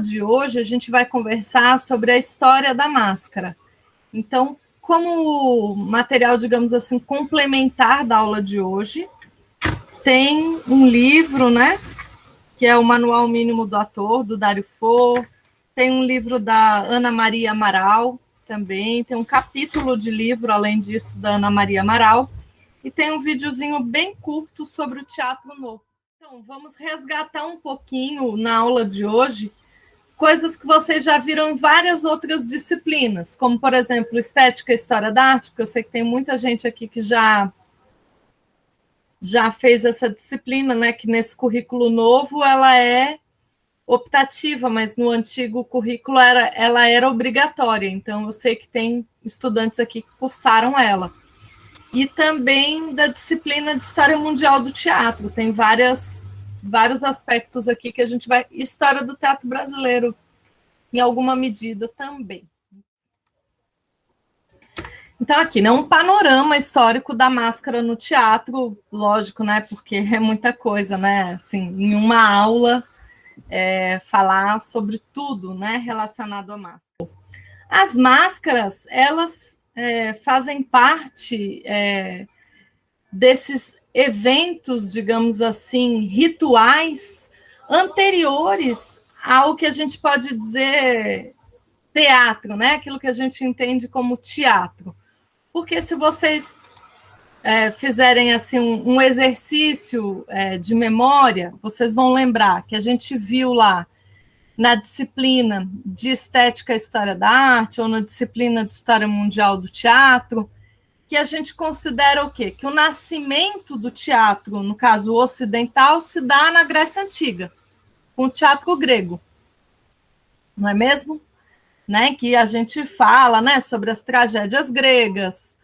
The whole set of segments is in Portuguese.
de hoje, a gente vai conversar sobre a história da máscara. Então, como material, digamos assim, complementar da aula de hoje, tem um livro, né, que é o Manual Mínimo do Ator, do Dário Fo, tem um livro da Ana Maria Amaral, também, tem um capítulo de livro, além disso, da Ana Maria Amaral, e tem um videozinho bem curto sobre o teatro novo. Então, vamos resgatar um pouquinho, na aula de hoje, coisas que vocês já viram em várias outras disciplinas, como, por exemplo, Estética e História da Arte, porque eu sei que tem muita gente aqui que já fez essa disciplina, né, que nesse currículo novo ela é optativa, mas no antigo currículo ela era obrigatória, então eu sei que tem estudantes aqui que cursaram ela. E também da disciplina de História Mundial do Teatro, tem vários aspectos aqui que a gente vai... História do Teatro Brasileiro, em alguma medida também. Então, aqui, né, um panorama histórico da máscara no teatro, lógico, né, porque é muita coisa, né, assim, em uma aula, falar sobre tudo, né, relacionado à máscara. As máscaras, elas fazem parte desses eventos, digamos assim, rituais anteriores ao que a gente pode dizer teatro, né? Aquilo que a gente entende como teatro. Porque se vocês fizerem assim um exercício de memória, vocês vão lembrar que a gente viu lá na disciplina de Estética e História da Arte ou na disciplina de História Mundial do Teatro, que a gente considera o quê? Que o nascimento do teatro, no caso ocidental, se dá na Grécia Antiga, com o teatro grego, não é mesmo? Né? Que a gente fala, né, sobre as tragédias gregas,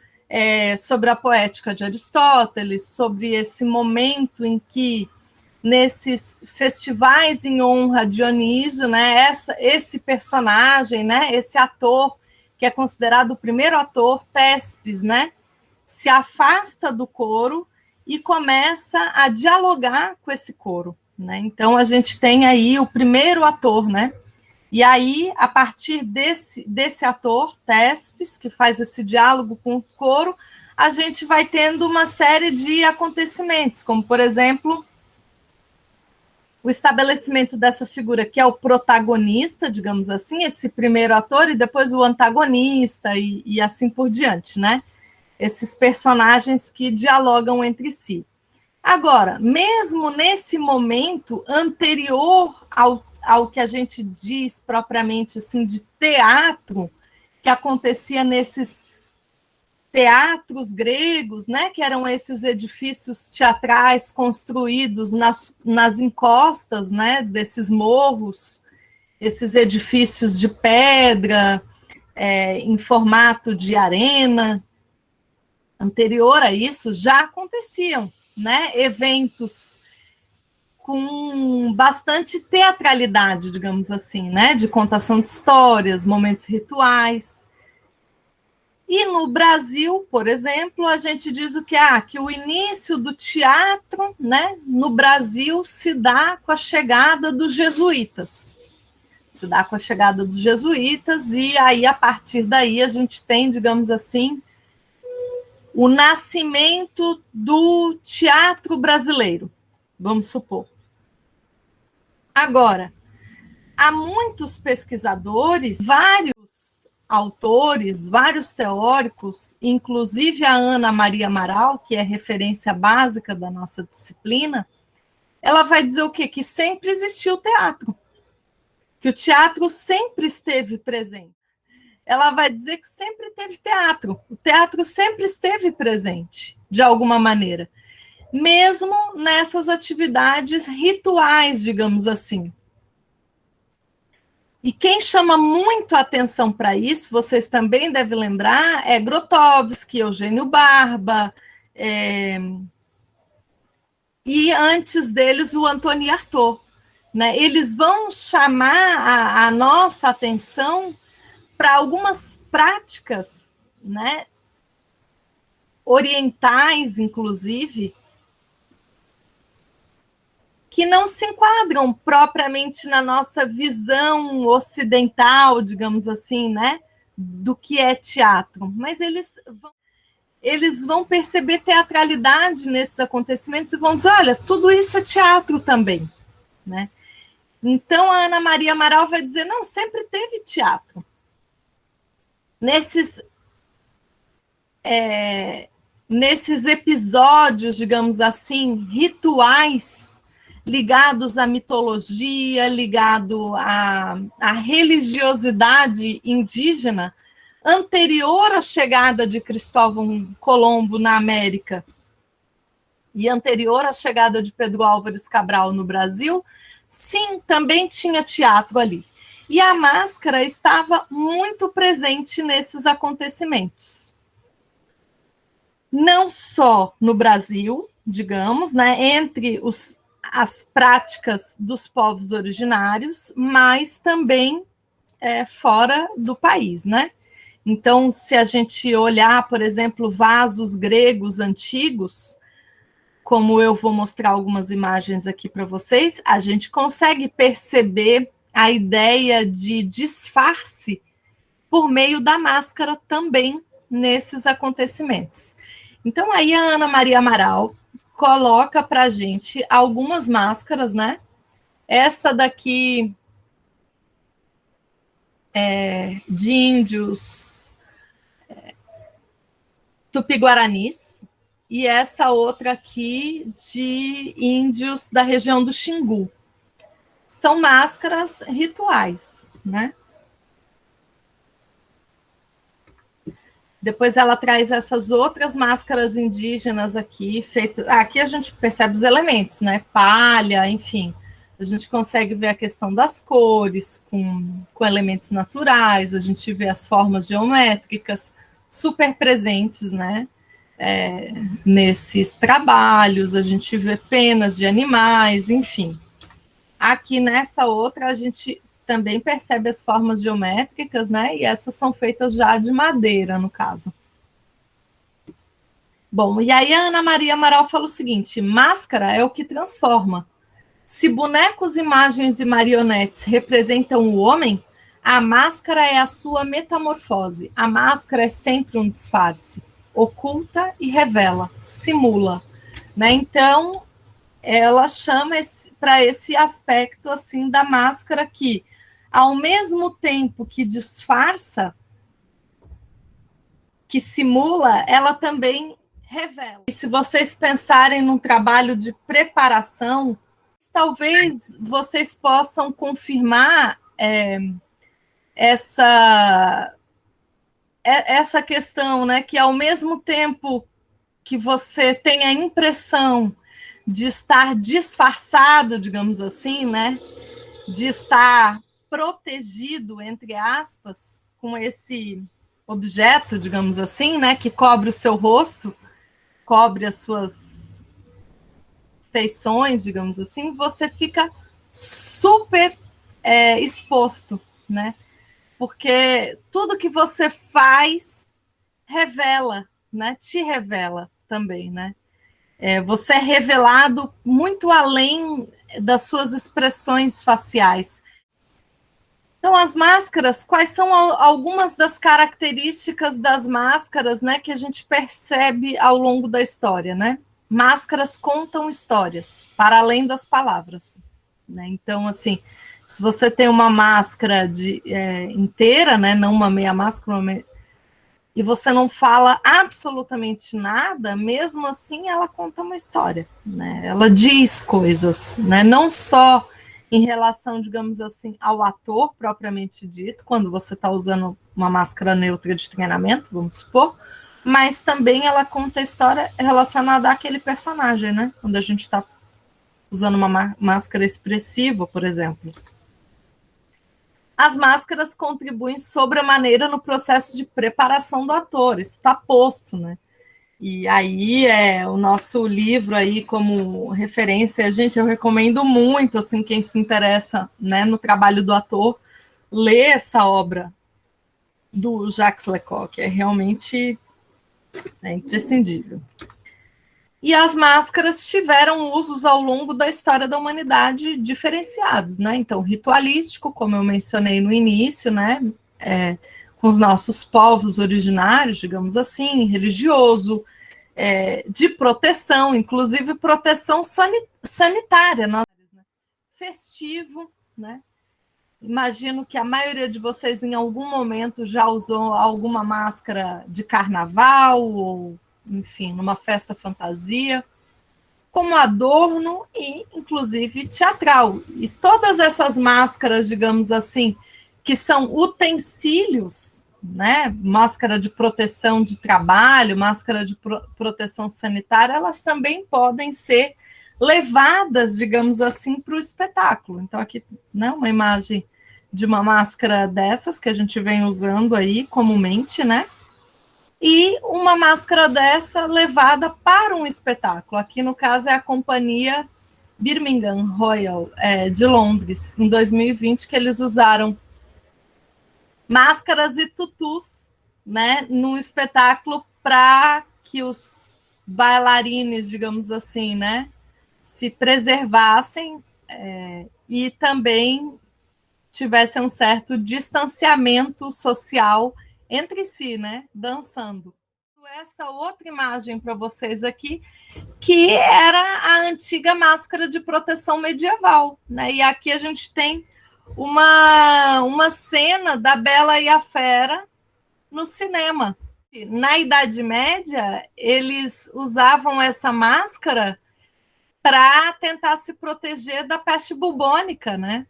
sobre a poética de Aristóteles, sobre esse momento em que, nesses festivais em honra a Dionísio, né, esse personagem, né, esse ator, que é considerado o primeiro ator, Téspis, né, se afasta do coro e começa a dialogar com esse coro, né? Então, a gente tem aí o primeiro ator, né? E aí, a partir desse ator, Téspis, que faz esse diálogo com o coro, a gente vai tendo uma série de acontecimentos, como, por exemplo, o estabelecimento dessa figura, que é o protagonista, digamos assim, esse primeiro ator, e depois o antagonista, e assim por diante, né? Esses personagens que dialogam entre si. Agora, mesmo nesse momento anterior ao que a gente diz propriamente assim de teatro, que acontecia nesses teatros gregos, né, que eram esses edifícios teatrais construídos nas encostas, né, desses morros, esses edifícios de pedra, em formato de arena. Anterior a isso, já aconteciam, né, eventos com bastante teatralidade, digamos assim, né, de contação de histórias, momentos rituais. E no Brasil, por exemplo, a gente diz o que? Que o início do teatro, né, no Brasil se dá com a chegada dos jesuítas. Se dá com a chegada dos jesuítas, e aí, a partir daí, a gente tem, digamos assim, o nascimento do teatro brasileiro, vamos supor. Agora, há muitos pesquisadores, vários autores, vários teóricos, inclusive a Ana Maria Amaral, que é referência básica da nossa disciplina, ela vai dizer o quê? Que sempre existiu teatro, que o teatro sempre esteve presente. Ela vai dizer que sempre teve teatro, o teatro sempre esteve presente, de alguma maneira, mesmo nessas atividades rituais, digamos assim. E quem chama muito a atenção para isso, vocês também devem lembrar, é Grotowski, Eugênio Barba, e antes deles o Antoni Artaud, né? Eles vão chamar a nossa atenção para algumas práticas, né, orientais, inclusive, que não se enquadram propriamente na nossa visão ocidental, digamos assim, né, do que é teatro, mas eles vão perceber teatralidade nesses acontecimentos e vão dizer, olha, tudo isso é teatro também, né? Então, a Ana Maria Amaral vai dizer, não, sempre teve teatro. Nesses episódios, digamos assim, rituais, ligados à mitologia, ligado à religiosidade indígena, anterior à chegada de Cristóvão Colombo na América e anterior à chegada de Pedro Álvares Cabral no Brasil, sim, também tinha teatro ali. E a máscara estava muito presente nesses acontecimentos. Não só no Brasil, digamos, né, entre as práticas dos povos originários, mas também fora do país, né? Então, se a gente olhar, por exemplo, vasos gregos antigos, como eu vou mostrar algumas imagens aqui para vocês, a gente consegue perceber a ideia de disfarce por meio da máscara também nesses acontecimentos. Então, aí a Ana Maria Amaral coloca para a gente algumas máscaras, né? Essa daqui de índios tupi-guaranis, e essa outra aqui de índios da região do Xingu. São máscaras rituais, né? Depois ela traz essas outras máscaras indígenas aqui, feitas. Aqui a gente percebe os elementos, né? Palha, enfim. A gente consegue ver a questão das cores, com elementos naturais, a gente vê as formas geométricas super presentes, né? Nesses trabalhos, a gente vê penas de animais, enfim. Aqui nessa outra, a gente também percebe as formas geométricas, né? E essas são feitas já de madeira, no caso. Bom, e aí a Ana Maria Amaral fala o seguinte: máscara é o que transforma. Se bonecos, imagens e marionetes representam o homem, a máscara é a sua metamorfose. A máscara é sempre um disfarce. Oculta e revela, simula. Né? Então, ela chama para esse aspecto assim da máscara que, ao mesmo tempo que disfarça, que simula, ela também revela. E se vocês pensarem num trabalho de preparação, talvez vocês possam confirmar essa questão, né? Que ao mesmo tempo que você tem a impressão de estar disfarçado, digamos assim, né? De estar protegido, entre aspas, com esse objeto, digamos assim, né? Que cobre o seu rosto, cobre as suas feições, digamos assim, você fica super exposto, né? Porque tudo que você faz revela, né? Te revela também, né? Você é revelado muito além das suas expressões faciais. Então, as máscaras, quais são algumas das características das máscaras, né, que a gente percebe ao longo da história, né? Máscaras contam histórias, para além das palavras, né? Então, assim, se você tem uma máscara inteira, né, não uma meia máscara, e você não fala absolutamente nada, mesmo assim ela conta uma história, né? Ela diz coisas, né? Não só em relação, digamos assim, ao ator propriamente dito, quando você está usando uma máscara neutra de treinamento, vamos supor, mas também ela conta a história relacionada àquele personagem, né? Quando a gente está usando uma máscara expressiva, por exemplo. As máscaras contribuem sobremaneira no processo de preparação do ator, isso está posto, né? E aí o nosso livro aí como referência, gente, eu recomendo muito, assim, quem se interessa, né, no trabalho do ator, ler essa obra do Jacques Lecoq, é realmente imprescindível. E as máscaras tiveram usos ao longo da história da humanidade diferenciados, né? Então, ritualístico, como eu mencionei no início, né? Com os nossos povos originários, digamos assim, religioso, de proteção, inclusive proteção sanitária, festivo, né? Imagino que a maioria de vocês, em algum momento, já usou alguma máscara de carnaval, ou, enfim, numa festa fantasia, como adorno e, inclusive, teatral. E todas essas máscaras, digamos assim, que são utensílios, né? Máscara de proteção de trabalho, máscara de proteção sanitária, elas também podem ser levadas, digamos assim, para o espetáculo. Então, aqui, né, uma imagem de uma máscara dessas que a gente vem usando aí comumente, né? E uma máscara dessa levada para um espetáculo. Aqui, no caso, é a companhia Birmingham Royal, de Londres, em 2020, que eles usaram máscaras e tutus, né, num espetáculo para que os bailarines, digamos assim, né, se preservassem e também tivessem um certo distanciamento social entre si, né, dançando. Essa outra imagem para vocês aqui, que era a antiga máscara de proteção medieval, né? E aqui a gente tem uma cena da Bela e a Fera no cinema. Na Idade Média, eles usavam essa máscara para tentar se proteger da peste bubônica, né?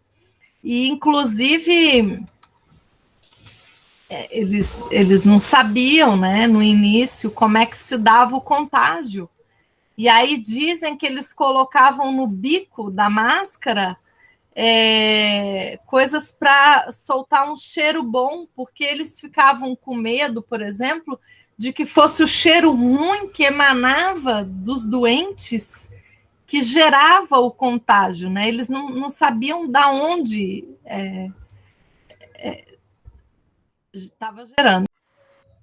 E, inclusive, eles não sabiam, né, no início, como é que se dava o contágio. E aí dizem que eles colocavam no bico da máscara coisas para soltar um cheiro bom, porque eles ficavam com medo, por exemplo, de que fosse o cheiro ruim que emanava dos doentes que gerava o contágio, né? Eles não sabiam de onde estava gerando.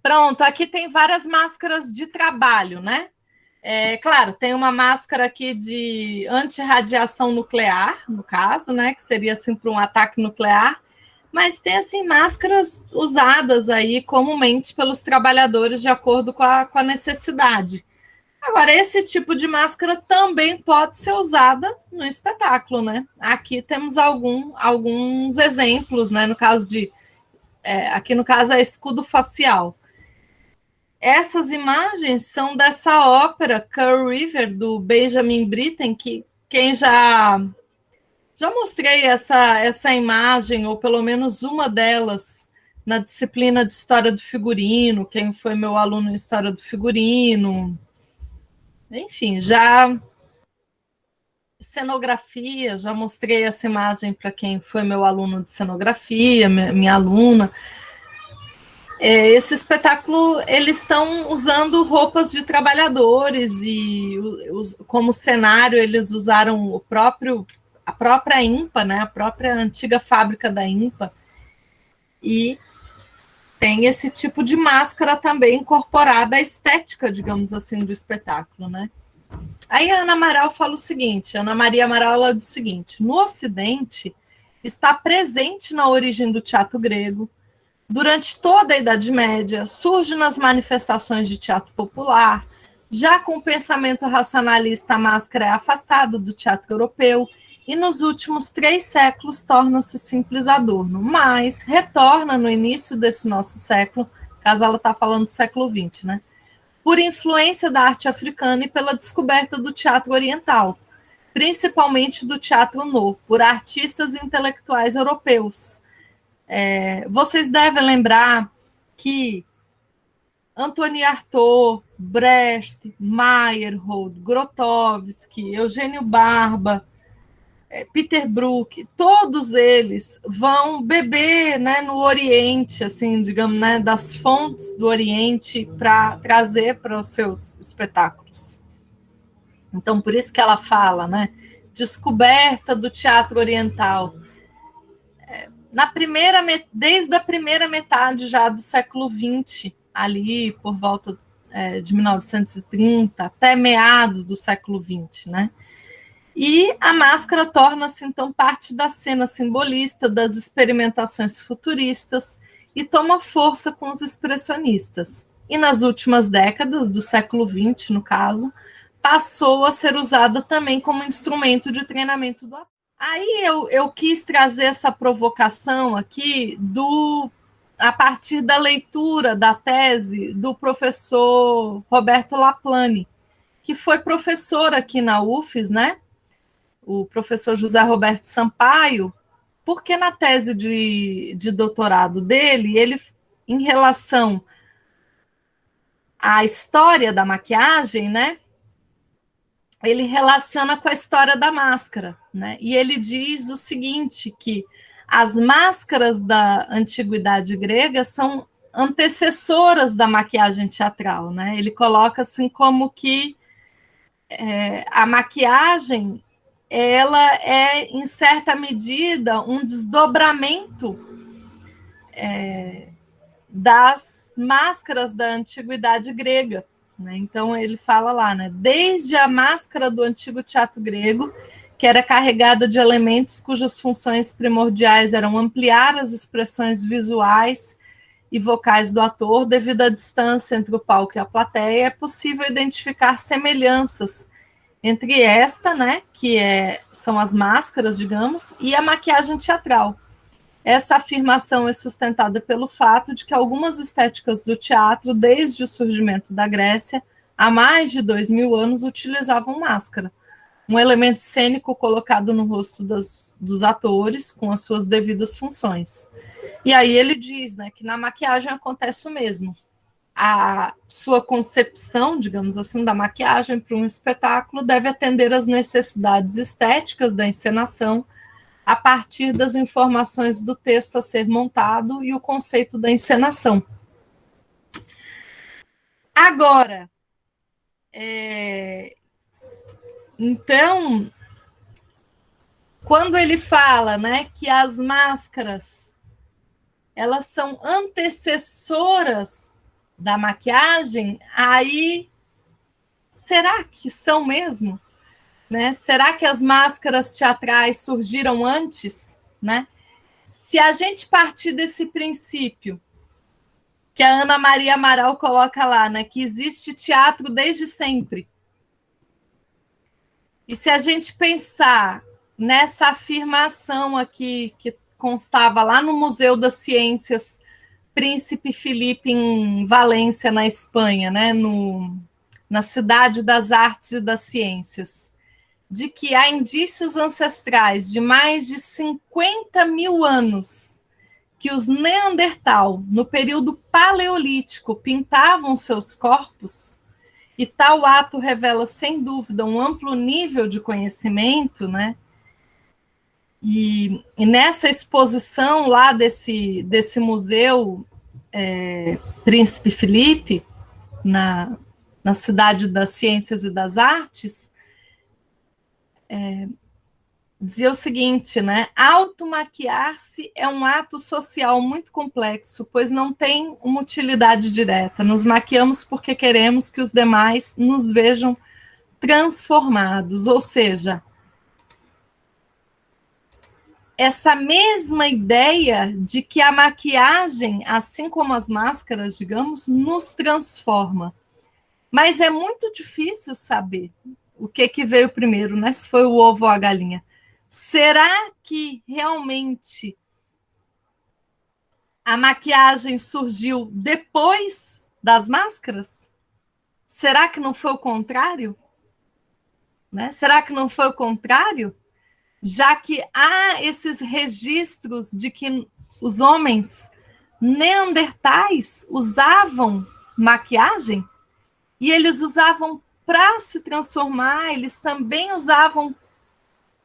Pronto, aqui tem várias máscaras de trabalho, né? Claro, tem uma máscara aqui de antirradiação nuclear, no caso, né? Que seria assim para um ataque nuclear, mas tem assim máscaras usadas aí comumente pelos trabalhadores de acordo com a necessidade. Agora, esse tipo de máscara também pode ser usada no espetáculo, né? Aqui temos alguns exemplos, né? No caso aqui no caso é escudo facial. Essas imagens são dessa ópera Curl River, do Benjamin Britten, que quem já mostrei essa imagem, ou pelo menos uma delas, na disciplina de História do Figurino, quem foi meu aluno em História do Figurino. Enfim, já cenografia, já mostrei essa imagem para quem foi meu aluno de cenografia, minha aluna. Esse espetáculo, eles estão usando roupas de trabalhadores e como cenário eles usaram a própria IMPA, né, a própria antiga fábrica da IMPA, e tem esse tipo de máscara também incorporada à estética, digamos assim, do espetáculo, né. Aí a Ana Amaral fala o seguinte, Ana Maria Amaral ela diz o seguinte: no Ocidente está presente na origem do teatro grego. Durante toda a Idade Média, surge nas manifestações de teatro popular. Já com o pensamento racionalista, a máscara é afastada do teatro europeu e nos últimos 3 séculos torna-se simples adorno, mas retorna no início desse nosso século, caso ela está falando do século XX, né? Por influência da arte africana e pela descoberta do teatro oriental, principalmente do teatro novo, por artistas e intelectuais europeus. Vocês devem lembrar que Antoni Artaud, Brecht, Meyerhold, Grotowski, Eugênio Barba, Peter Brook, todos eles vão beber, né, no Oriente, assim, digamos, né, das fontes do Oriente para trazer para os seus espetáculos. Então, por isso que ela fala, né, descoberta do teatro oriental. Desde a primeira metade já do século XX, ali por volta de 1930 até meados do século XX, né? E a máscara torna-se, então, parte da cena simbolista das experimentações futuristas e toma força com os expressionistas. E nas últimas décadas do século XX, no caso, passou a ser usada também como instrumento de treinamento do ator. Aí eu quis trazer essa provocação aqui a partir da leitura da tese do professor Roberto Laplane, que foi professor aqui na UFES, né? O professor José Roberto Sampaio, porque na tese de doutorado dele, ele, em relação à história da maquiagem, né? Ele relaciona com a história da máscara, né? E ele diz o seguinte, que as máscaras da antiguidade grega são antecessoras da maquiagem teatral, né? Ele coloca assim como que a maquiagem, ela é, em certa medida, um desdobramento das máscaras da antiguidade grega. Né? Então, ele fala lá, né? Desde a máscara do antigo teatro grego, que era carregada de elementos cujas funções primordiais eram ampliar as expressões visuais e vocais do ator, devido à distância entre o palco e a plateia, é possível identificar semelhanças entre esta, né, que são as máscaras, digamos, e a maquiagem teatral. Essa afirmação é sustentada pelo fato de que algumas estéticas do teatro, desde o surgimento da Grécia, há mais de 2000 anos, utilizavam máscara, um elemento cênico colocado no rosto dos atores, com as suas devidas funções. E aí ele diz, né, que na maquiagem acontece o mesmo. A sua concepção, digamos assim, da maquiagem para um espetáculo deve atender às necessidades estéticas da encenação, a partir das informações do texto a ser montado e o conceito da encenação. Agora, então, quando ele fala, né, que as máscaras, elas são antecessoras da maquiagem, aí, será que são mesmo? Né? Será que as máscaras teatrais surgiram antes? Né? Se a gente partir desse princípio que a Ana Maria Amaral coloca lá, né, que existe teatro desde sempre, e se a gente pensar nessa afirmação aqui que constava lá no Museu das Ciências Príncipe Filipe, em Valência, na Espanha, né, na Cidade das Artes e das Ciências, de que há indícios ancestrais de mais de 50 mil anos que os Neandertal, no período paleolítico, pintavam seus corpos, e tal ato revela, sem dúvida, um amplo nível de conhecimento, né? E nessa exposição lá desse museu Príncipe Filipe, na Cidade das Ciências e das Artes, dizia o seguinte, né? Automaquiar-se é um ato social muito complexo, pois não tem uma utilidade direta. Nos maquiamos porque queremos que os demais nos vejam transformados, ou seja, essa mesma ideia de que a maquiagem, assim como as máscaras, digamos, nos transforma. Mas é muito difícil saber o que veio primeiro, né? Se foi o ovo ou a galinha. Será que realmente a maquiagem surgiu depois das máscaras? Será que não foi o contrário? Né? Será que não foi o contrário? Já que há esses registros de que os homens neandertais usavam maquiagem, e eles usavam para se transformar, eles também usavam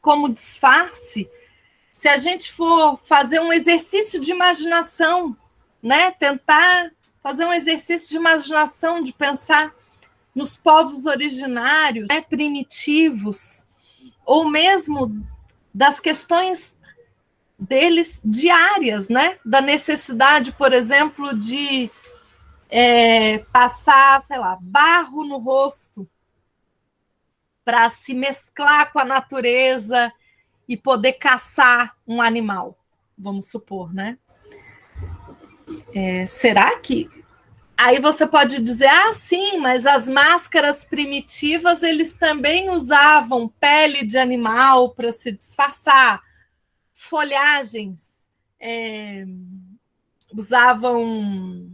como disfarce. Se a gente for fazer um exercício de imaginação, né, tentar fazer um exercício de imaginação, de pensar nos povos originários, né, primitivos, ou mesmo das questões deles diárias, né, da necessidade, por exemplo, de passar, sei lá, barro no rosto para se mesclar com a natureza e poder caçar um animal, vamos supor, né? Será que... Aí você pode dizer, sim, mas as máscaras primitivas, eles também usavam pele de animal para se disfarçar, folhagens, usavam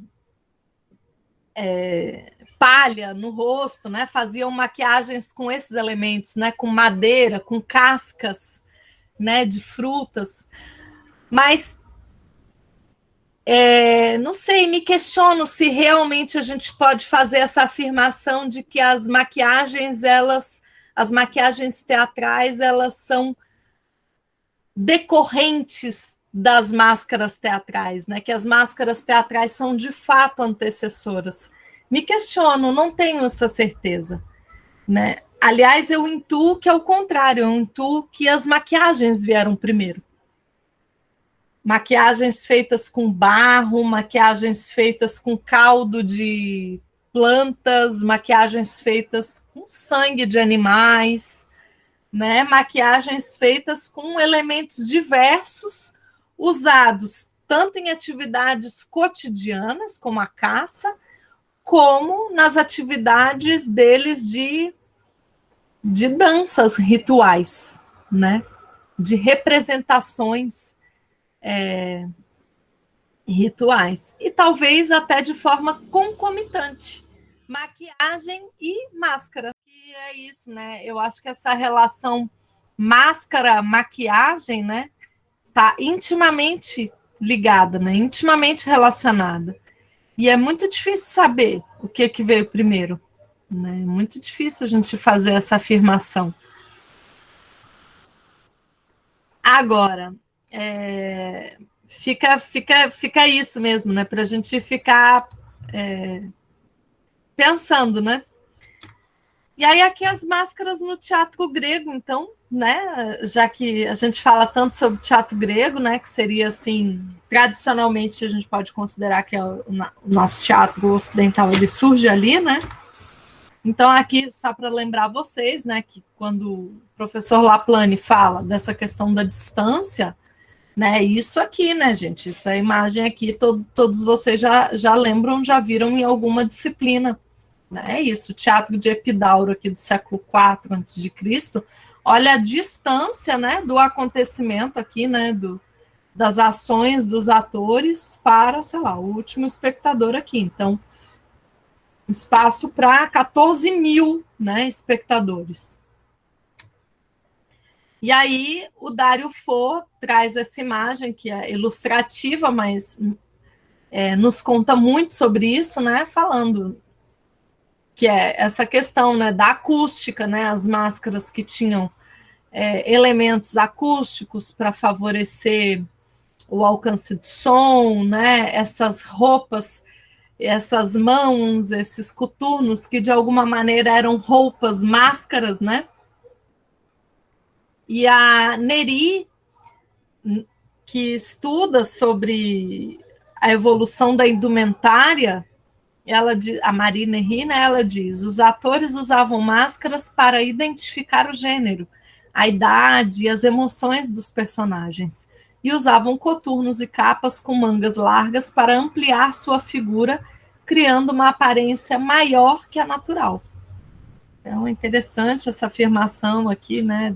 palha no rosto, né? Faziam maquiagens com esses elementos, né? Com madeira, com cascas, né? De frutas. Mas não sei, me questiono se realmente a gente pode fazer essa afirmação de que as maquiagens teatrais, elas são decorrentes das máscaras teatrais, né? Que as máscaras teatrais são de fato antecessoras. Me questiono, não tenho essa certeza, né? Aliás, eu intuo que é o contrário, eu intuo que as maquiagens vieram primeiro. Maquiagens feitas com barro, maquiagens feitas com caldo de plantas, maquiagens feitas com sangue de animais, né? Maquiagens feitas com elementos diversos, usados tanto em atividades cotidianas, como a caça, como nas atividades deles de danças rituais, né? De representações rituais. E talvez até de forma concomitante. Maquiagem e máscara. E é isso, né? Eu acho que essa relação máscara-maquiagem, né? Está intimamente ligada, né? Intimamente relacionada. E é muito difícil saber o que veio primeiro, né? É muito difícil a gente fazer essa afirmação. Agora, fica isso mesmo, né? Para a gente ficar pensando, né? E aí aqui as máscaras no teatro grego, então, né? Já que a gente fala tanto sobre teatro grego, né? Que seria assim, tradicionalmente a gente pode considerar que o nosso teatro ocidental ele surge ali, né? Então aqui só para lembrar vocês, né? Que quando o professor Laplane fala dessa questão da distância, né? Isso aqui, né, gente? Essa imagem aqui, todos vocês já lembram, já viram em alguma disciplina. É isso, o teatro de Epidauro aqui do século IV a.C., olha a distância, né, do acontecimento aqui, né, das ações dos atores para, sei lá, o último espectador aqui. Então, espaço para 14 mil, né, espectadores. E aí, o Dario Fo traz essa imagem que é ilustrativa, mas nos conta muito sobre isso, né, falando que é essa questão, né, da acústica, né, as máscaras que tinham elementos acústicos para favorecer o alcance do som, né, essas roupas, essas mãos, esses coturnos que de alguma maneira eram roupas, máscaras, né? E a Neri, que estuda sobre a evolução da indumentária, a Marie Neri, né, ela diz, os atores usavam máscaras para identificar o gênero, a idade e as emoções dos personagens, e usavam coturnos e capas com mangas largas para ampliar sua figura, criando uma aparência maior que a natural. Então, é interessante essa afirmação aqui, né,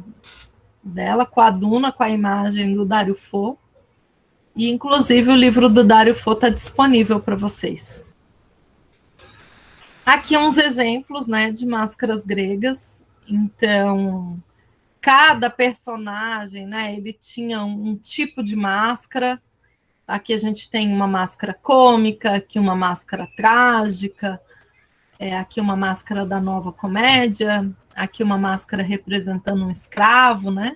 dela, coaduna com a imagem do Dario Fo, e inclusive o livro do Dario Fo está disponível para vocês. Aqui uns exemplos, né, de máscaras gregas. Então, cada personagem, né, ele tinha um tipo de máscara. Aqui a gente tem uma máscara cômica, aqui uma máscara trágica, aqui uma máscara da nova comédia, aqui uma máscara representando um escravo, né?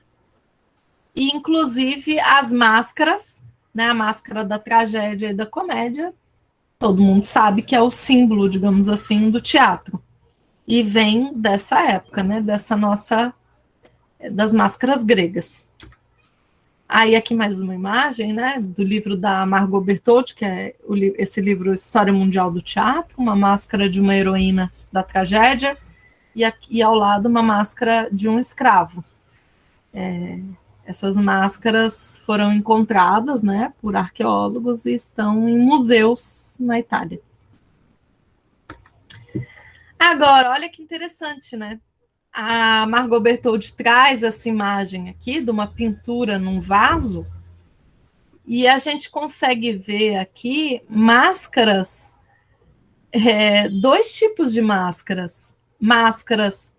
E, inclusive, as máscaras, né, a máscara da tragédia e da comédia, todo mundo sabe que é o símbolo, digamos assim, do teatro. E vem dessa época, né? Das máscaras gregas. Aí aqui mais uma imagem, né, do livro da Margot Bertoldi, que é esse livro História Mundial do Teatro, uma máscara de uma heroína da tragédia, e aqui ao lado uma máscara de um escravo. Essas máscaras foram encontradas, né, por arqueólogos e estão em museus na Itália. Agora, olha que interessante, né? A Margot Bertoldi traz essa imagem aqui de uma pintura num vaso e a gente consegue ver aqui máscaras, dois tipos de máscaras, máscaras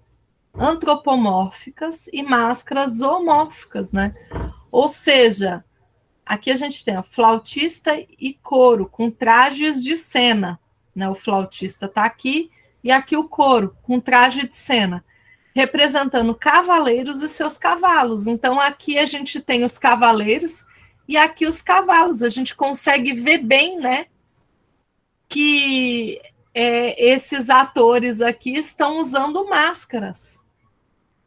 antropomórficas e máscaras zoomórficas, né? Ou seja, aqui a gente tem a flautista e coro com trajes de cena, né? O flautista está aqui e aqui o coro com traje de cena, representando cavaleiros e seus cavalos. Então, aqui a gente tem os cavaleiros e aqui os cavalos. A gente consegue ver bem, né, que esses atores aqui estão usando máscaras.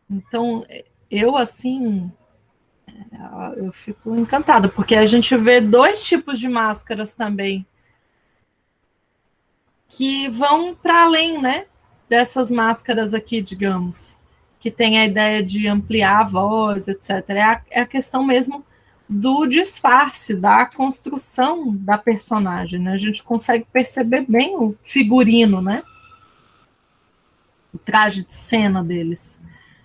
Então, eu, assim, eu fico encantada, porque a gente vê dois tipos de máscaras também, que vão para além, né, dessas máscaras aqui, digamos, que tem a ideia de ampliar a voz, etc. É a questão mesmo do disfarce, da construção da personagem, né? A gente consegue perceber bem o figurino, né? O traje de cena deles.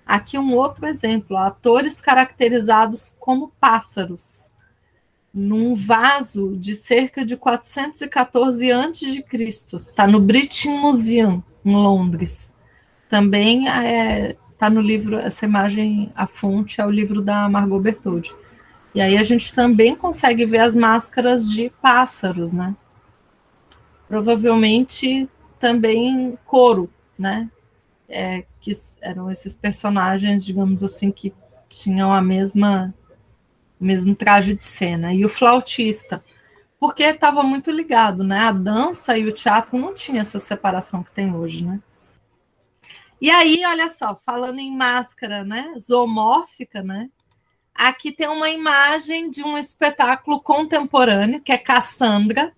Aqui um outro exemplo, atores caracterizados como pássaros, num vaso de cerca de 414 a.C. Está no British Museum, em Londres. Também está no livro, essa imagem, a fonte é o livro da Margot Bertoldi. E aí a gente também consegue ver as máscaras de pássaros, né? Provavelmente também couro, né? Que eram esses personagens, digamos assim, que tinham o mesmo traje de cena. E o flautista, porque estava muito ligado, né? A dança e o teatro não tinha essa separação que tem hoje, né? E aí, olha só, falando em máscara, né, zoomórfica, né, aqui tem uma imagem de um espetáculo contemporâneo, que é Cassandra,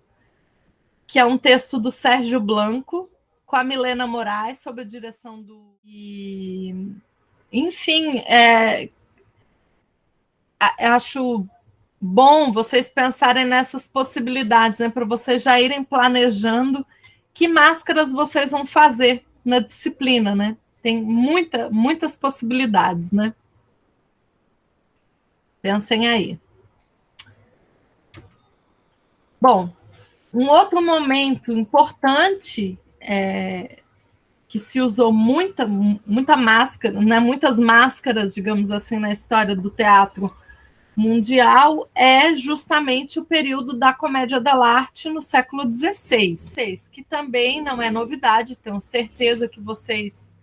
que é um texto do Sérgio Blanco, com a Milena Moraes, sob a direção do... Enfim, acho bom vocês pensarem nessas possibilidades, né, para vocês já irem planejando que máscaras vocês vão fazer na disciplina, né? Tem muitas possibilidades, né? Pensem aí. Bom, um outro momento importante que se usou muita máscara, né, muitas máscaras, digamos assim, na história do teatro mundial é justamente o período da comédia dell'arte no século XVI, que também não é novidade, tenho certeza que vocês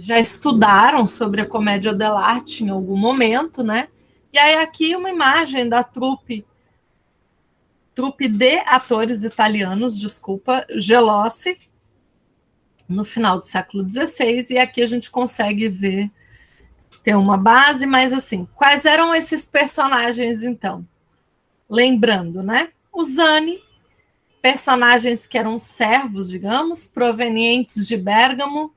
já estudaram sobre a comédia dell'arte em algum momento, né? E aí aqui uma imagem da trupe de atores italianos, desculpa, Gelossi, no final do século XVI, e aqui a gente consegue ver, tem uma base, mas assim, quais eram esses personagens, então? Lembrando, né? O Zani, personagens que eram servos, digamos, provenientes de Bérgamo,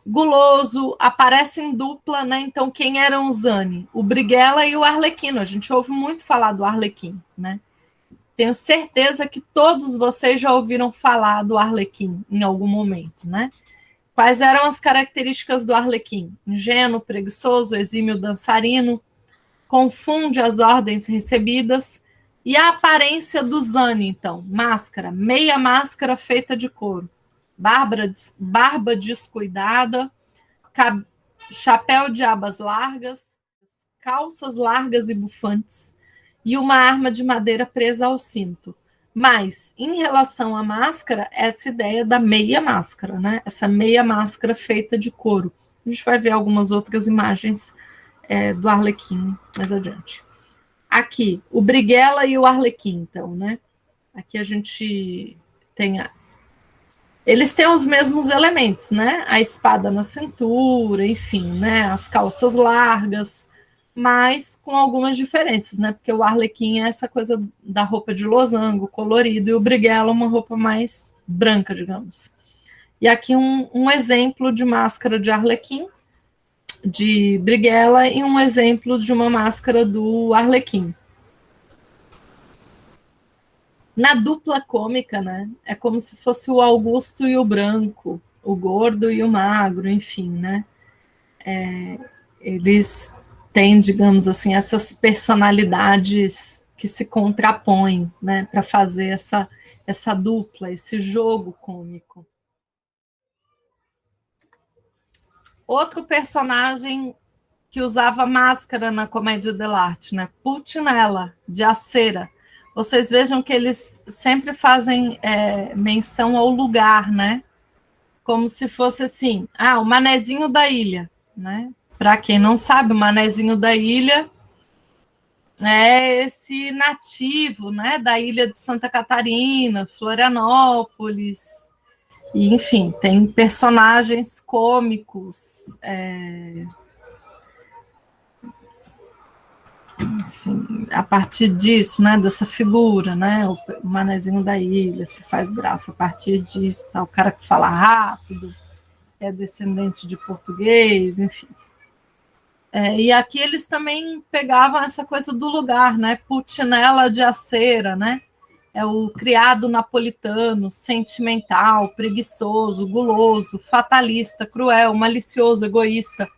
guloso, aparece em dupla, né? Então, quem eram os Zani? O Brighella e o Arlequino. A gente ouve muito falar do Arlequim, né? Tenho certeza que todos vocês já ouviram falar do Arlequim em algum momento, né? Quais eram as características do Arlequim? Ingênuo, preguiçoso, exímio dançarino, confunde as ordens recebidas. E a aparência do Zani, então? Máscara, meia máscara feita de couro, barba descuidada, chapéu de abas largas, calças largas e bufantes, e uma arma de madeira presa ao cinto. Mas, em relação à máscara, essa ideia da meia máscara, né? Essa meia máscara feita de couro. A gente vai ver algumas outras imagens do Arlequim mais adiante. Aqui, o Brighella e o Arlequim, então, né? Aqui a gente tem eles têm os mesmos elementos, né? A espada na cintura, enfim, né? As calças largas, mas com algumas diferenças, né? Porque o Arlequim é essa coisa da roupa de losango, colorido, e o Brighella uma roupa mais branca, digamos. E aqui um exemplo de máscara de Arlequim, de Brighella, e um exemplo de uma máscara do Arlequim. Na dupla cômica, né? É como se fosse o Augusto e o Branco, o gordo e o magro, enfim, né? Eles têm, digamos assim, essas personalidades que se contrapõem, né? Para fazer essa dupla, esse jogo cômico. Outro personagem que usava máscara na comédia dell'arte, né? Pulcinella, de A Cera. Vocês vejam que eles sempre fazem menção ao lugar, né? Como se fosse assim, o Manezinho da Ilha, né? Para quem não sabe, o Manezinho da Ilha é esse nativo, né? Da ilha de Santa Catarina, Florianópolis, e, enfim, tem personagens cômicos, enfim, a partir disso, né, dessa figura, né, o Manezinho da Ilha se faz graça a partir disso, tá, o cara que fala rápido, é descendente de português, enfim. E aqui eles também pegavam essa coisa do lugar, né, Pulcinella de A Cera, né, é o criado napolitano, sentimental, preguiçoso, guloso, fatalista, cruel, malicioso, egoísta,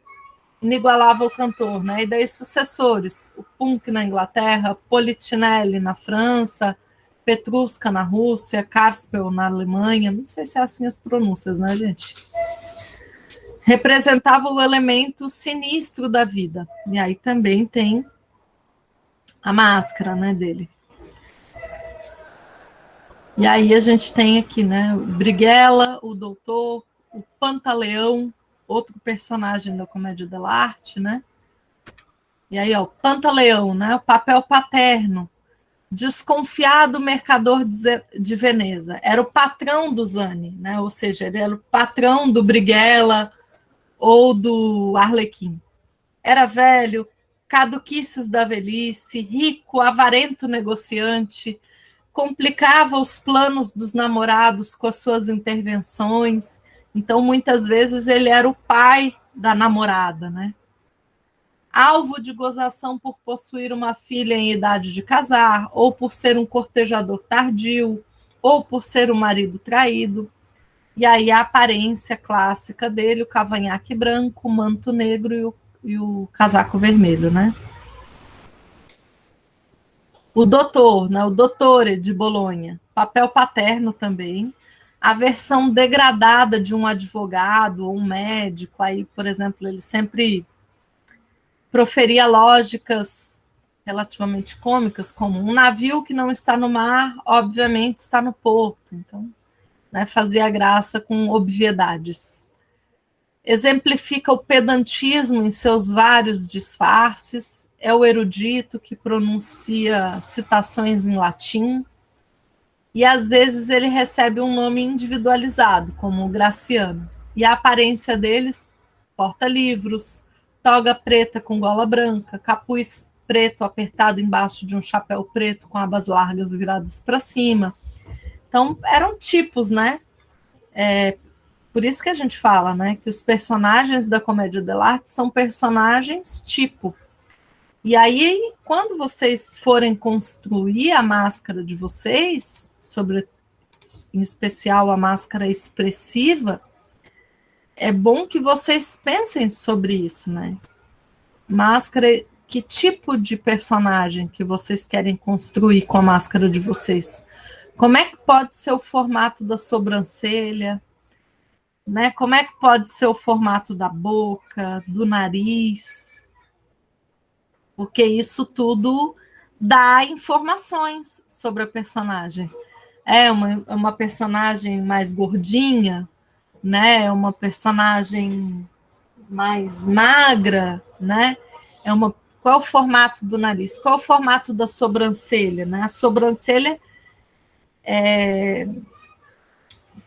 inigualável cantor, né? E daí sucessores, o Punk na Inglaterra, Politinelli na França, Petrushka na Rússia, Karspel na Alemanha, não sei se é assim as pronúncias, né, gente? Representava o elemento sinistro da vida. E aí também tem a máscara, né, dele. E aí a gente tem aqui, né, o Brighella, o Doutor, o Pantaleão, outro personagem da comédia dell'arte, né? E aí, ó, o Pantaleão, né, o papel paterno, desconfiado mercador de Veneza. Era o patrão do Zani, né? Ou seja, ele era o patrão do Brighella ou do Arlequim. Era velho, caduquices da velhice, rico, avarento negociante, complicava os planos dos namorados com as suas intervenções. Então, muitas vezes, ele era o pai da namorada, né? Alvo de gozação por possuir uma filha em idade de casar, ou por ser um cortejador tardio, ou por ser um marido traído. E aí a aparência clássica dele, o cavanhaque branco, o manto negro e o casaco vermelho, né? O doutor, né? O dottore de Bolonha, papel paterno também. A versão degradada de um advogado ou um médico, aí, por exemplo, ele sempre proferia lógicas relativamente cômicas, como um navio que não está no mar, obviamente está no porto. Então, né, fazia graça com obviedades. Exemplifica o pedantismo em seus vários disfarces, é o erudito que pronuncia citações em latim, e às vezes ele recebe um nome individualizado, como Graciano. E a aparência deles, porta-livros, toga preta com gola branca, capuz preto apertado embaixo de um chapéu preto com abas largas viradas para cima. Então, eram tipos, né? Por isso que a gente fala, né, que os personagens da comédia dell'arte são personagens tipo. E aí, quando vocês forem construir a máscara de vocês, em especial a máscara expressiva, é bom que vocês pensem sobre isso, né? Máscara, que tipo de personagem que vocês querem construir com a máscara de vocês? Como é que pode ser o formato da sobrancelha? Né? Como é que pode ser o formato da boca, do nariz? Porque isso tudo dá informações sobre a personagem. É uma personagem mais gordinha, né? É uma personagem mais magra, né? Qual é o formato do nariz? Qual é o formato da sobrancelha? Né? A sobrancelha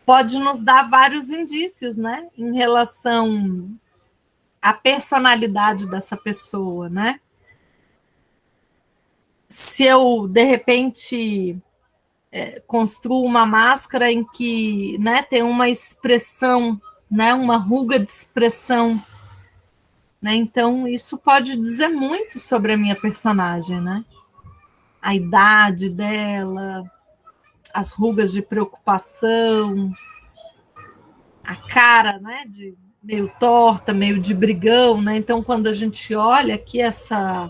pode nos dar vários indícios, né? Em relação à personalidade dessa pessoa, né? se eu, de repente, construo uma máscara em que, né, tem uma expressão, né, uma ruga de expressão, né? Então, isso pode dizer muito sobre a minha personagem, né? A idade dela, as rugas de preocupação, a cara, né, de meio torta, meio de brigão, né? Então, quando a gente olha aqui essa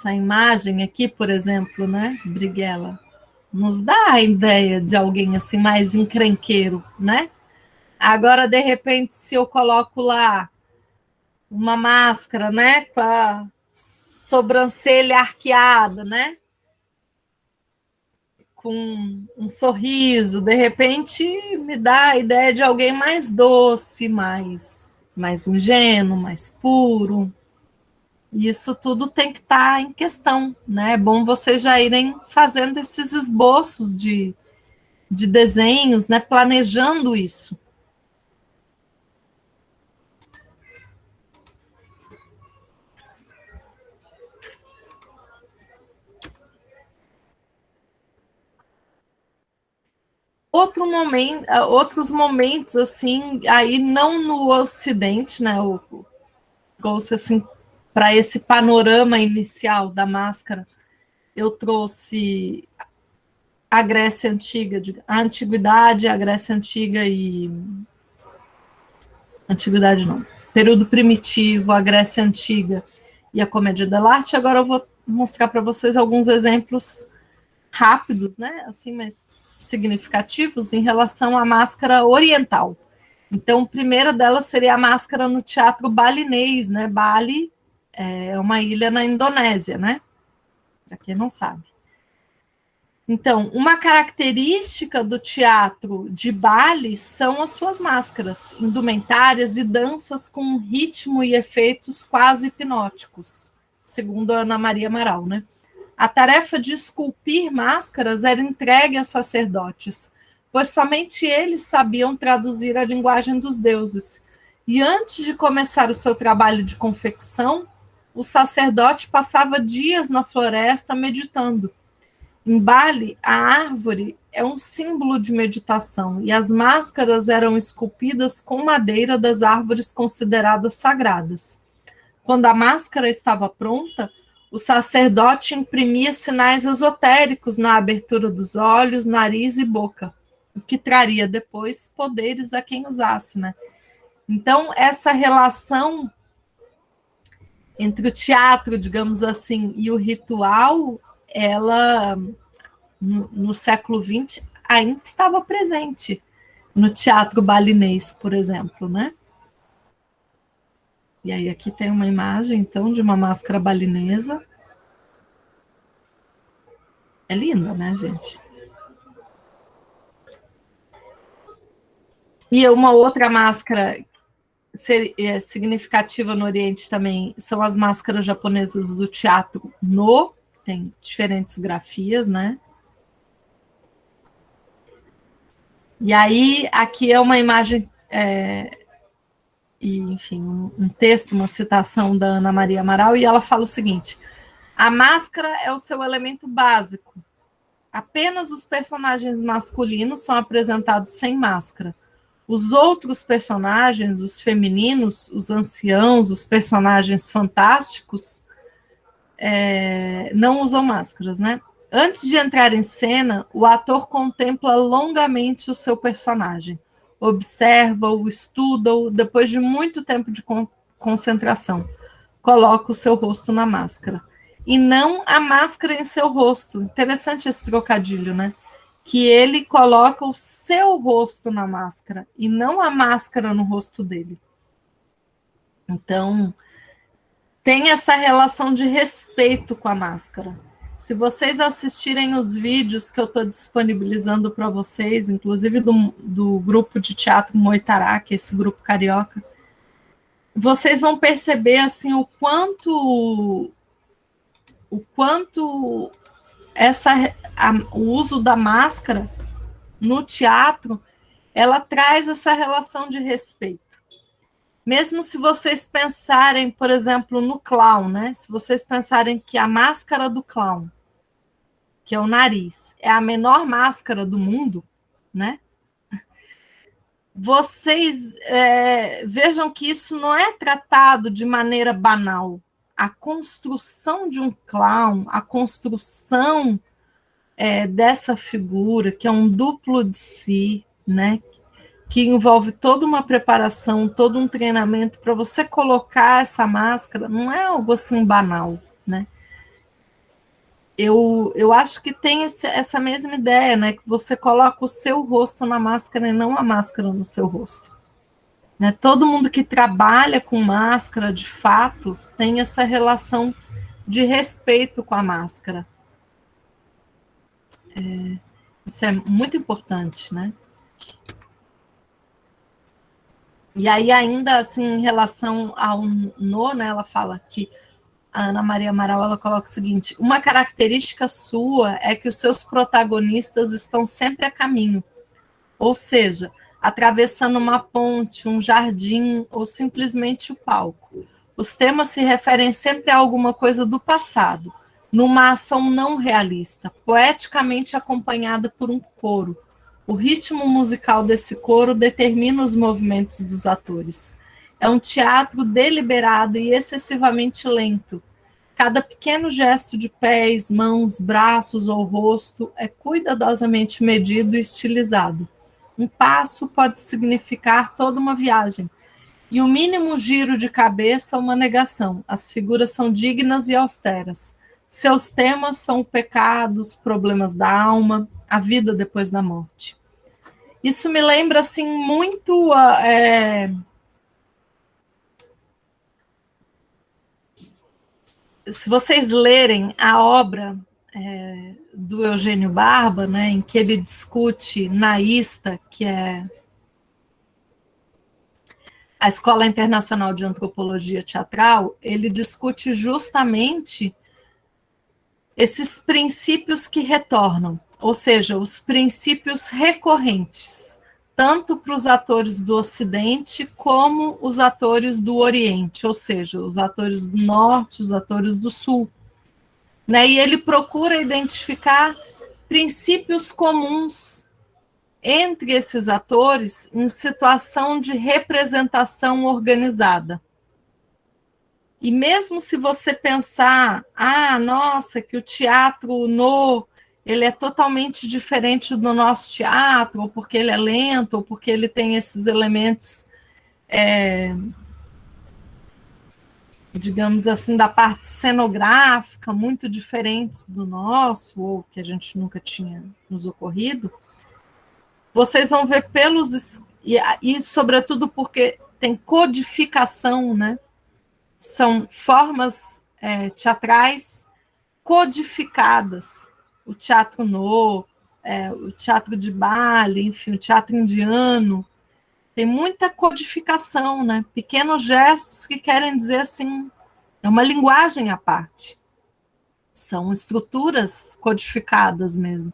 imagem aqui, por exemplo, né, Briguela, nos dá a ideia de alguém assim mais encrenqueiro, né? Agora, de repente, se eu coloco lá uma máscara, né, com a sobrancelha arqueada, né, com um sorriso, de repente me dá a ideia de alguém mais doce, mais ingênuo, mais puro. E isso tudo tem que estar em questão, né? É bom vocês já irem fazendo esses esboços de desenhos, né? Planejando isso. Outros momentos, assim, aí não no Ocidente, né? Assim, para esse panorama inicial da máscara, eu trouxe a Grécia Antiga, a Antiguidade, a Grécia Antiga e. Antiguidade não. Período Primitivo, a Grécia Antiga e a Comédia dell'arte. Agora eu vou mostrar para vocês alguns exemplos rápidos, né? Assim, mas significativos em relação à máscara oriental. Então, a primeira delas seria a máscara no teatro balinês, né? Bali é uma ilha na Indonésia, né? Para quem não sabe. Então, uma característica do teatro de Bali são as suas máscaras, indumentárias e danças com ritmo e efeitos quase hipnóticos, segundo a Ana Maria Amaral, né? A tarefa de esculpir máscaras era entregue a sacerdotes, pois somente eles sabiam traduzir a linguagem dos deuses. E antes de começar o seu trabalho de confecção, o sacerdote passava dias na floresta meditando. Em Bali, a árvore é um símbolo de meditação e as máscaras eram esculpidas com madeira das árvores consideradas sagradas. Quando a máscara estava pronta, o sacerdote imprimia sinais esotéricos na abertura dos olhos, nariz e boca, o que traria depois poderes a quem usasse, né? Então, essa relação entre o teatro, digamos assim, e o ritual, ela, no século XX, ainda estava presente no teatro balinês, por exemplo, né? E aí aqui tem uma imagem, então, de uma máscara balinesa. É linda, né, gente? E uma outra máscara significativa no Oriente também são as máscaras japonesas do teatro No, tem diferentes grafias, né? E aí, aqui é uma imagem, e, enfim, um texto, uma citação da Ana Maria Amaral, e ela fala o seguinte: a máscara é o seu elemento básico. Apenas os personagens masculinos são apresentados sem máscara. Os outros personagens, os femininos, os anciãos, os personagens fantásticos, não usam máscaras, né? Antes de entrar em cena, o ator contempla longamente o seu personagem, observa-o, estuda-o, depois de muito tempo de concentração, coloca o seu rosto na máscara. E não a máscara em seu rosto. Interessante esse trocadilho, né? Que ele coloca o seu rosto na máscara e não a máscara no rosto dele. Então, tem essa relação de respeito com a máscara. Se vocês assistirem os vídeos que eu estou disponibilizando para vocês, inclusive do grupo de teatro Moitará, que é esse grupo carioca, vocês vão perceber assim o quanto o uso da máscara no teatro, ela traz essa relação de respeito. Mesmo se vocês pensarem, por exemplo, no clown, né? Se vocês pensarem que a máscara do clown, que é o nariz, é a menor máscara do mundo, né? Vocês vejam que isso não é tratado de maneira banal. A construção de um clown, a construção dessa figura, que é um duplo de si, né? Que envolve toda uma preparação, todo um treinamento para você colocar essa máscara, não é algo assim banal, né? Eu acho que tem essa mesma ideia, né? Que você coloca o seu rosto na máscara e não a máscara no seu rosto. Né? Todo mundo que trabalha com máscara, de fato, tem essa relação de respeito com a máscara. Isso é muito importante, né? E aí, ainda assim, em relação ao no, né, ela fala que a Ana Maria Amaral, ela coloca o seguinte: uma característica sua é que os seus protagonistas estão sempre a caminho, ou seja, atravessando uma ponte, um jardim ou simplesmente o palco. Os temas se referem sempre a alguma coisa do passado, numa ação não realista, poeticamente acompanhada por um coro. O ritmo musical desse coro determina os movimentos dos atores. É um teatro deliberado e excessivamente lento. Cada pequeno gesto de pés, mãos, braços ou rosto é cuidadosamente medido e estilizado. Um passo pode significar toda uma viagem. E o mínimo giro de cabeça, uma negação. As figuras são dignas e austeras. Seus temas são o pecado, os problemas da alma, a vida depois da morte. Isso me lembra, assim, muito... se vocês lerem a obra do Eugênio Barba, né, em que ele discute na ISTA, que é a Escola Internacional de Antropologia Teatral, ele discute justamente esses princípios que retornam, ou seja, os princípios recorrentes, tanto para os atores do Ocidente como os atores do Oriente, ou seja, os atores do Norte, os atores do Sul. Né? E ele procura identificar princípios comuns entre esses atores em situação de representação organizada. E mesmo se você pensar, nossa, que o teatro ele é totalmente diferente do nosso teatro, ou porque ele é lento, ou porque ele tem esses elementos, digamos assim, da parte cenográfica, muito diferentes do nosso, ou que a gente nunca tinha nos ocorrido, vocês vão ver e sobretudo porque tem codificação, né? São formas teatrais codificadas. O teatro o teatro de Bali, enfim, o teatro indiano, tem muita codificação, né? Pequenos gestos que querem dizer assim, é uma linguagem à parte. São estruturas codificadas mesmo.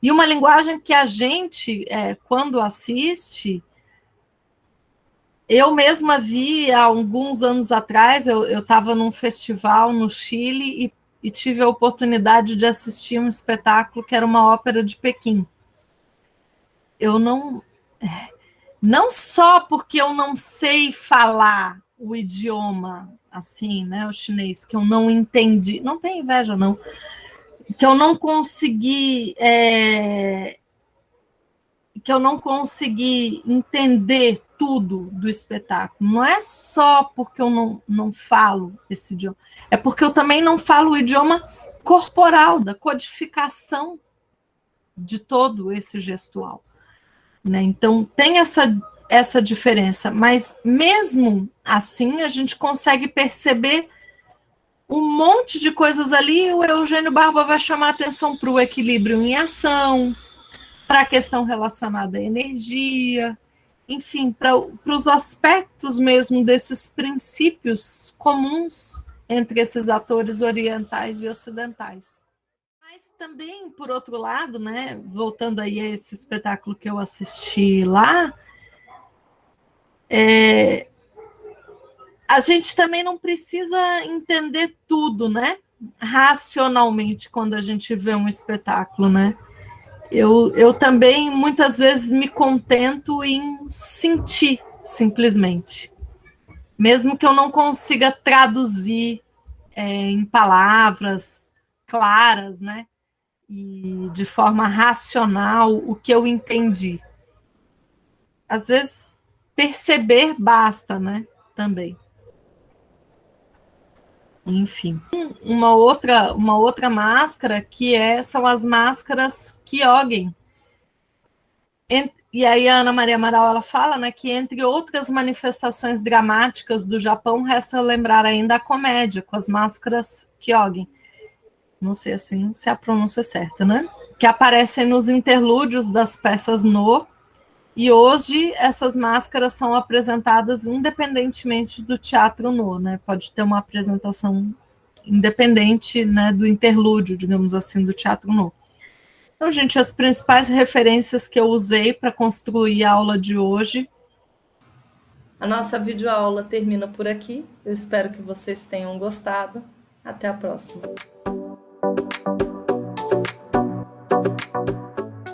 E uma linguagem que a gente, quando assiste, eu mesma vi há alguns anos atrás, eu estava num festival no Chile e tive a oportunidade de assistir um espetáculo que era uma ópera de Pequim. Eu não só porque eu não sei falar o idioma, assim, né, o chinês, que eu não entendi, não tem inveja, não, que eu não consegui entender tudo do espetáculo. Não é só porque eu não falo esse idioma, é porque eu também não falo o idioma corporal, da codificação de todo esse gestual. Né? Então, tem essa diferença, mas mesmo assim, a gente consegue perceber um monte de coisas ali. O Eugênio Barba vai chamar atenção para o equilíbrio em ação, para a questão relacionada à energia, enfim, para os aspectos mesmo desses princípios comuns entre esses atores orientais e ocidentais. Mas também, por outro lado, né, voltando aí a esse espetáculo que eu assisti lá, a gente também não precisa entender tudo, né? Racionalmente, quando a gente vê um espetáculo, né? Eu também, muitas vezes, me contento em sentir, simplesmente. Mesmo que eu não consiga traduzir em palavras claras, né? E de forma racional o que eu entendi. Às vezes, perceber basta, né? Também. Enfim. Uma outra máscara que são as máscaras Kyogen. E aí a Ana Maria Amaral ela fala, né, que entre outras manifestações dramáticas do Japão, resta lembrar ainda a comédia com as máscaras Kyogen. Não sei assim se a pronúncia é certa, né? Que aparecem nos interlúdios das peças No. E hoje essas máscaras são apresentadas independentemente do teatro No, né? Pode ter uma apresentação independente, né, do interlúdio, digamos assim, do teatro No. Então, gente, as principais referências que eu usei para construir a aula de hoje. A nossa videoaula termina por aqui. Eu espero que vocês tenham gostado. Até a próxima.